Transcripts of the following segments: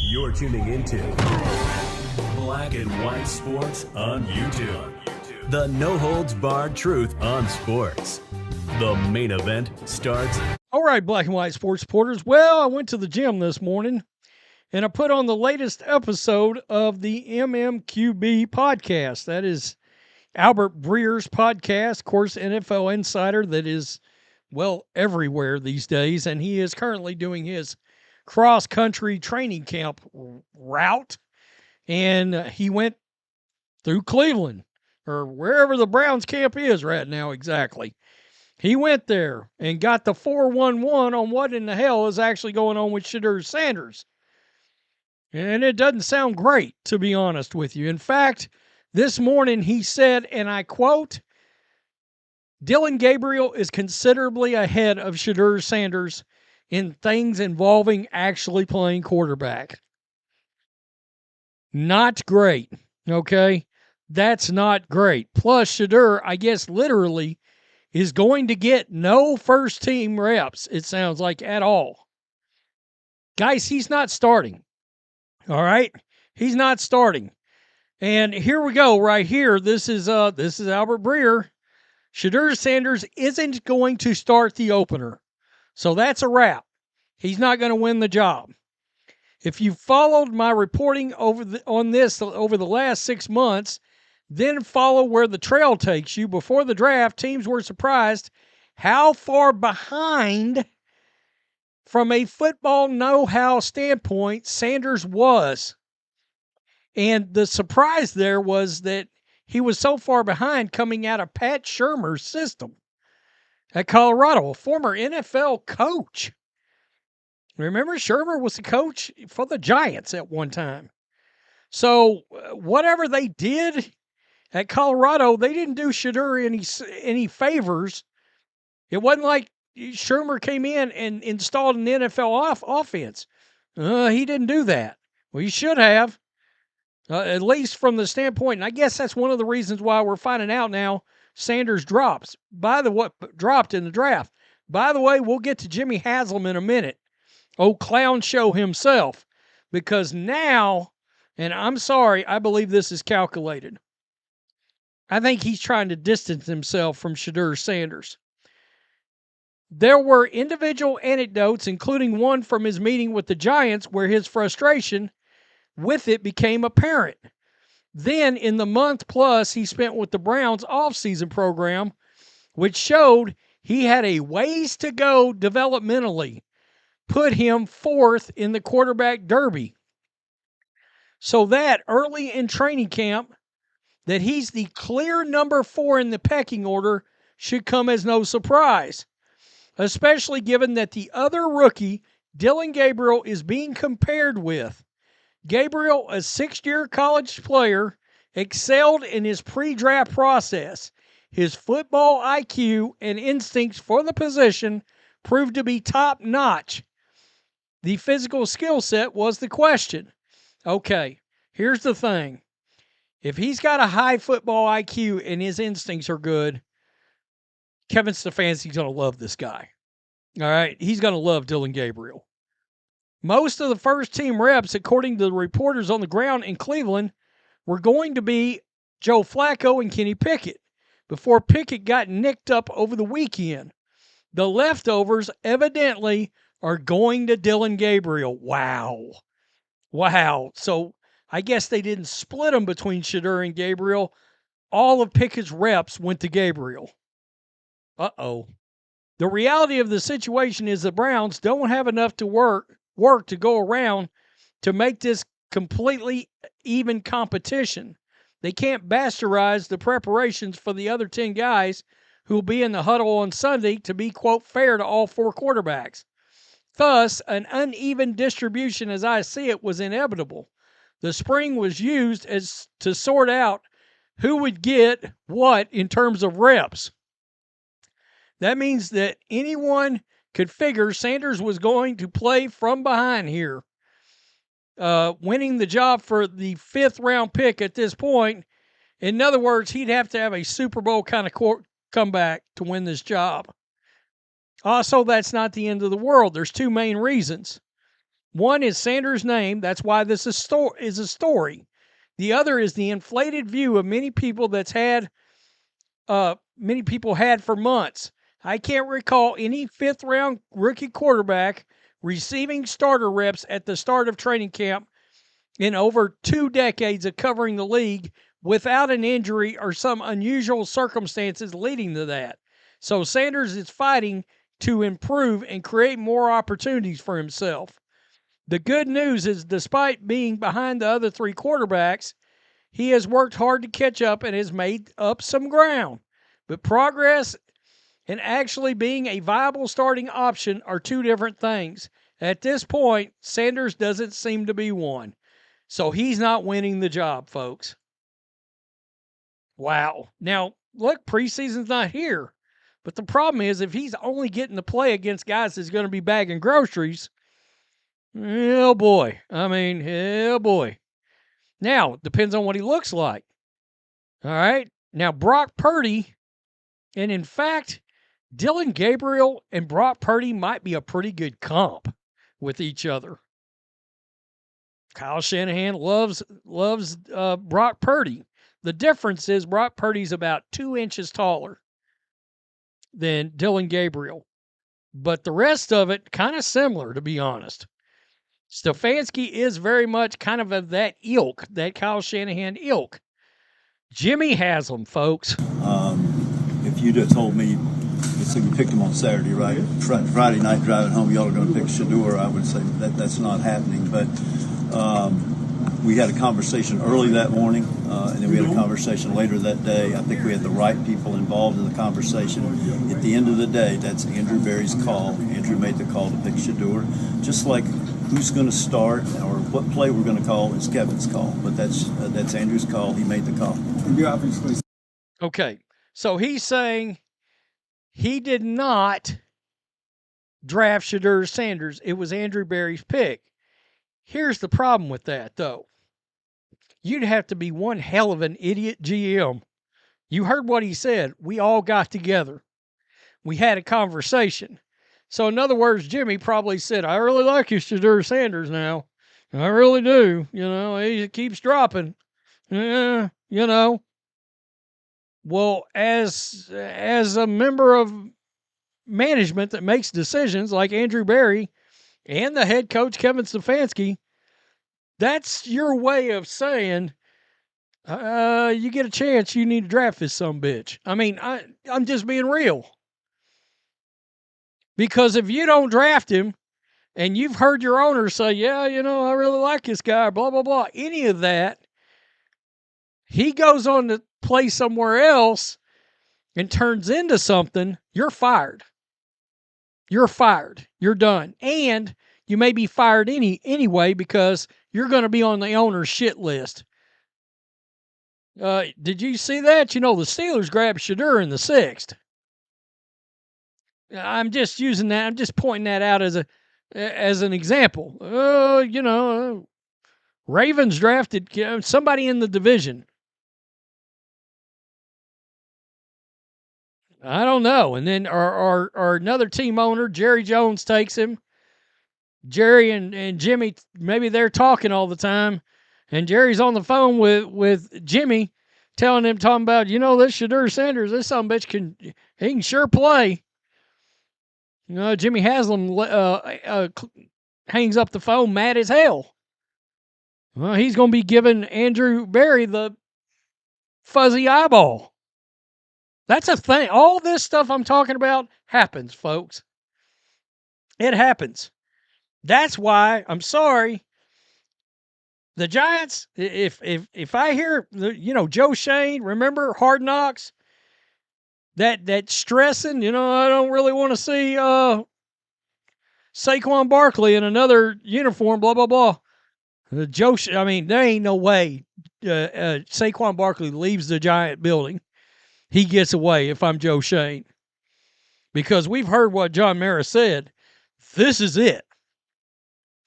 You're tuning into Black and White Sports on YouTube. The no-holds-barred truth on sports. The main event starts. All right, Black and White Sports supporters. Well, I went to the gym this morning, and I put on the latest episode of the MMQB podcast. That is Albert Breer's podcast, of course, NFL insider that is, well, everywhere these days, and he is currently doing his cross-country training camp route, and he went through Cleveland, or wherever the Browns camp is right now exactly. He went there and got the 411 on what in the hell is actually going on with Shedeur Sanders. And it doesn't sound great, to be honest with you. In fact, this morning he said, and I quote, Dillon Gabriel is considerably ahead of Shedeur Sanders in things involving actually playing quarterback. Not great, okay? That's not great. Plus, Shedeur, I guess literally, is going to get no first-team reps, it sounds like, at all. Guys, he's not starting, all right? He's not starting. And here we go right here. This is Albert Breer. Shedeur Sanders isn't going to start the opener. So that's a wrap. He's not going to win the job. If you followed my reporting on this over the last 6 months, then follow where the trail takes you. Before the draft, teams were surprised how far behind from a football know-how standpoint Sanders was. And the surprise there was that he was so far behind coming out of Pat Shurmur's system at Colorado, a former NFL coach. Remember, Shurmur was the coach for the Giants at one time. So whatever they did at Colorado, they didn't do Shedeur any favors. It wasn't like Shurmur came in and installed an NFL offense. He didn't do that. Well, he should have, at least from the standpoint. And I guess that's one of the reasons why we're finding out now Sanders dropped in the draft. By the way, we'll get to Jimmy Haslam in a minute. Old clown show himself. Because now, and I'm sorry, I believe this is calculated. I think he's trying to distance himself from Shedeur Sanders. There were individual anecdotes, including one from his meeting with the Giants, where his frustration with it became apparent. Then, in the month plus he spent with the Browns offseason program, which showed he had a ways to go developmentally, put him fourth in the quarterback derby. So that early in training camp, that he's the clear number 4 in the pecking order should come as no surprise, especially given that the other rookie, Dillon Gabriel, is being compared with. Gabriel, a 6-year college player, excelled in his pre-draft process. His football IQ and instincts for the position proved to be top-notch. The physical skill set was the question. Okay, here's the thing. If he's got a high football IQ and his instincts are good, Kevin Stefanski's going to love this guy. All right, he's going to love Dillon Gabriel. Most of the first-team reps, according to the reporters on the ground in Cleveland, were going to be Joe Flacco and Kenny Pickett before Pickett got nicked up over the weekend. The leftovers evidently are going to Dillon Gabriel. Wow. So I guess they didn't split them between Shedeur and Gabriel. All of Pickett's reps went to Gabriel. Uh-oh. The reality of the situation is the Browns don't have enough to work to go around to make this completely even competition. They can't bastardize the preparations for the other 10 guys who will be in the huddle on Sunday to be, quote, fair to all 4 quarterbacks. Thus, an uneven distribution, as I see it, was inevitable. The spring was used as to sort out who would get what in terms of reps. That means that anyone could figure Sanders was going to play from behind here, winning the job for the 5th-round pick at this point. In other words, he'd have to have a Super Bowl kind of comeback to win this job. Also, that's not the end of the world. There's 2 main reasons. One is Sanders' name. That's why this is a story. The other is the inflated view of many people had for months. I can't recall any fifth-round rookie quarterback receiving starter reps at the start of training camp in over 2 decades of covering the league without an injury or some unusual circumstances leading to that. So Sanders is fighting to improve and create more opportunities for himself. The good news is, despite being behind the other 3 quarterbacks, he has worked hard to catch up and has made up some ground. But progress and actually being a viable starting option are 2 different things. At this point, Sanders doesn't seem to be one. So he's not winning the job, folks. Wow. Now, look, preseason's not here. But the problem is, if he's only getting to play against guys that's going to be bagging groceries, oh boy. Oh boy. Now, depends on what he looks like. All right. Now, Brock Purdy, and in fact, Dylan Gabriel and Brock Purdy might be a pretty good comp with each other. Kyle Shanahan loves Brock Purdy. The difference is Brock Purdy's about 2 inches taller than Dylan Gabriel. But the rest of it, kind of similar, to be honest. Stefanski is very much kind of that ilk, that Kyle Shanahan ilk. Jimmy Haslam, folks. If you'd have told me, let's say we picked him on Saturday, right? Friday night driving home, y'all are going to pick Shedeur, I would say that's not happening. But we had a conversation early that morning, and then we had a conversation later that day. I think we had the right people involved in the conversation. At the end of the day, that's Andrew Berry's call. Andrew made the call to pick Shedeur. Just like who's going to start or what play we're going to call is Kevin's call. But that's Andrew's call. He made the call. And you obviously. Okay, so he's saying he did not draft Shedeur Sanders. It was Andrew Berry's pick. Here's the problem with that, though. You'd have to be one hell of an idiot GM. You heard what he said. We all got together. We had a conversation. So, in other words, Jimmy probably said, I really like you, Shedeur Sanders, now. I really do. You know, he keeps dropping. You know. Well, as a member of management that makes decisions like Andrew Berry and the head coach Kevin Stefanski, that's your way of saying, you get a chance, you need to draft this sumbitch. I mean, I'm just being real. Because if you don't draft him, and you've heard your owner say, yeah, you know, I really like this guy, blah, blah, blah, any of that, he goes on to play somewhere else and turns into something, you're fired. You're fired. You're done. And you may be fired anyway because you're going to be on the owner's shit list. Did you see that? You know, the Steelers grabbed Shedeur in the 6th. I'm just using that. I'm just pointing that out as an example. You know, Ravens drafted somebody in the division. I don't know. And then our another team owner, Jerry Jones, takes him. Jerry and Jimmy, maybe they're talking all the time. And Jerry's on the phone with Jimmy, talking about, you know, this Shedeur Sanders, this son of a bitch he can sure play. You know, Jimmy Haslam hangs up the phone mad as hell. Well, he's going to be giving Andrew Berry the fuzzy eyeball. That's a thing. All this stuff I'm talking about happens, folks. It happens. That's why, I'm sorry, the Giants, if I hear, you know, Joe Shane, remember Hard Knocks? That stressing, you know, I don't really want to see Saquon Barkley in another uniform, blah, blah, blah. I mean, there ain't no way Saquon Barkley leaves the Giant building. He gets away if I'm Joe Shane. Because we've heard what John Mara said. This is it.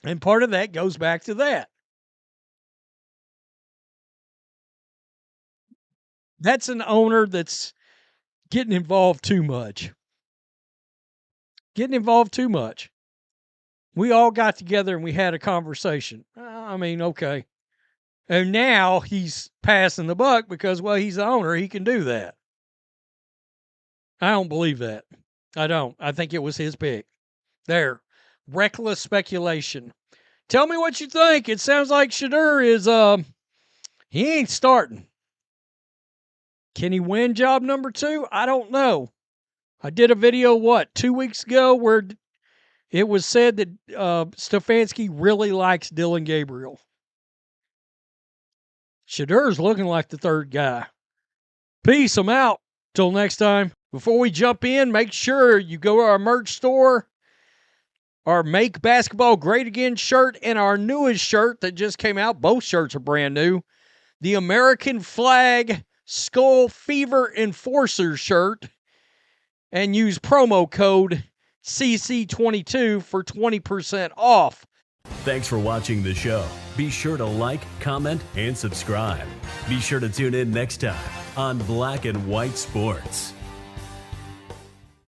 And part of that goes back to that. That's an owner that's getting involved too much. We all got together and we had a conversation. I mean, okay. And now he's passing the buck because, well, he's the owner. He can do that. I don't believe that. I don't. I think it was his pick. There. Reckless speculation. Tell me what you think. It sounds like Shedeur is, he ain't starting. Can he win job number 2? I don't know. I did a video, 2 weeks ago where it was said that Stefanski really likes Dylan Gabriel. Shedeur's looking like the third guy. Peace. I'm out. Till next time. Before we jump in, make sure you go to our merch store, our Make Basketball Great Again shirt, and our newest shirt that just came out. Both shirts are brand new. The American Flag Skull Fever Enforcer shirt. And use promo code CC22 for 20% off. Thanks for watching the show. Be sure to like, comment, and subscribe. Be sure to tune in next time on Black and White Sports.